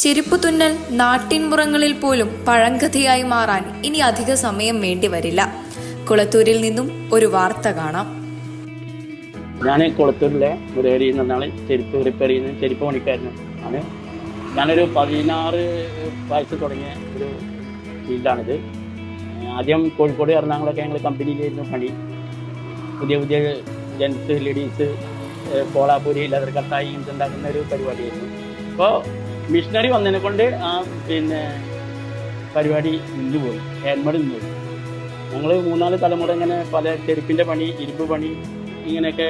ചെരുപ്പു തുന്നൽ നാട്ടിൻപുറങ്ങളിൽ പോലും പഴങ്കഥയായി മാറാൻ ഇനി അധിക സമയം വേണ്ടി വരില്ല. കുളത്തൂരിൽ നിന്നും ഒരു വാർത്ത കാണാം. ഞാൻ കുളത്തൂരിലെ മുരേരി എന്നാണ് ചെരുപ്പ് റിപ്പയർ ചെയ്യുന്ന ചെരുപ്പ് പണിക്കാരന് ആണ്. ഞാനൊരു 16 വയസ്സ് തുടങ്ങിയ ഒരു ഫീൽഡാണിത്. ആദ്യം കോഴിക്കോട് എറണാകുളമൊക്കെ ഞങ്ങൾ കമ്പനിയിലായിരുന്നു പണി. പുതിയ പുതിയ ജെൻസ് ലേഡീസ് കോളാപൂരി ലെതർ കട്ടായി ഉണ്ടാക്കുന്ന ഒരു പരിപാടിയായിരുന്നു. അപ്പോൾ മിഷനറി വന്നതിനെ കൊണ്ട് പരിപാടി നിന്നുപോയി, ഹാൻഡ്മെയ്ഡ് നിന്നുപോയി. ഞങ്ങൾ 3-4 തലമുറ ഇങ്ങനെ പല ചെരുപ്പിൻ്റെ പണി, ഇരുമ്പ് പണി ഇങ്ങനെയൊക്കെ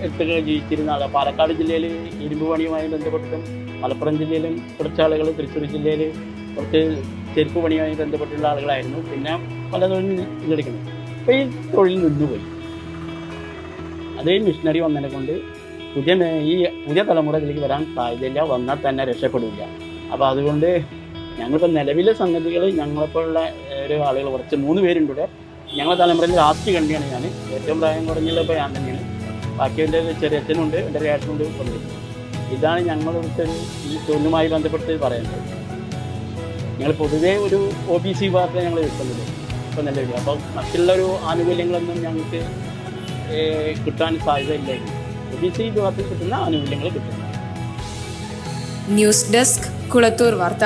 എടുത്തൊക്കെ ജീവിച്ചിരുന്ന ആളാണ്. പാലക്കാട് ജില്ലയിൽ ഇരുമ്പ് പണിയുമായി ബന്ധപ്പെട്ടിട്ടും മലപ്പുറം ജില്ലയിലും കുറച്ച് ആളുകൾ, തൃശ്ശൂർ ജില്ലയിൽ കുറച്ച് ചെരുപ്പ് പണിയുമായി ബന്ധപ്പെട്ടുള്ള ആളുകളായിരുന്നു. പിന്നെ പല തൊഴിൽ ഇതെടുക്കുന്നത്. അപ്പോൾ ഈ തൊഴിൽ നിന്നുപോയി. അത് മിഷനറി വന്നതിനെ കൊണ്ട് പുതിയ തലമുറ ഇതിലേക്ക് വരാൻ സാധ്യതയില്ല, വന്നാൽ തന്നെ രക്ഷപ്പെടില്ല. അപ്പോൾ അതുകൊണ്ട് ഞങ്ങളിപ്പോൾ നിലവിലെ സംഗതികൾ ഞങ്ങളെപ്പോലുള്ള ഒരു ആളുകൾ കുറച്ച് 3 പേരുണ്ട് ഇവിടെ. ഞങ്ങളുടെ തലമുറയിൽ ലാസ്റ്റ് കണ്ടിയാണ് ഞാൻ. ഏറ്റവും പ്രായം കുറഞ്ഞുള്ളപ്പോൾ ഞാൻ തന്നെയാണ്. ബാക്കി എൻ്റെ ചെറിയച്ഛനുണ്ട്, എൻ്റെ ഏട്ടനുണ്ട് കൊണ്ടിരുന്നത്. ഇതാണ് ഞങ്ങളുടെ ഈ തൊഴിലുമായി ബന്ധപ്പെട്ട് പറയുന്നത്. ഞങ്ങൾ പൊതുവേ ഒരു OBC വിഭാഗത്തെ ഞങ്ങൾ എടുക്കുന്നത് ഇപ്പോൾ നിലവിൽ. അപ്പോൾ മറ്റുള്ള ഒരു ആനുകൂല്യങ്ങളൊന്നും ഞങ്ങൾക്ക് കിട്ടാൻ സാധ്യതയില്ലായിരുന്നു. OBC വിഭാഗത്തിൽ കിട്ടുന്ന ആനുകൂല്യങ്ങൾ കിട്ടുന്നു. ന്യൂസ് ഡെസ്ക്, കുളത്തൂർ വാർത്ത.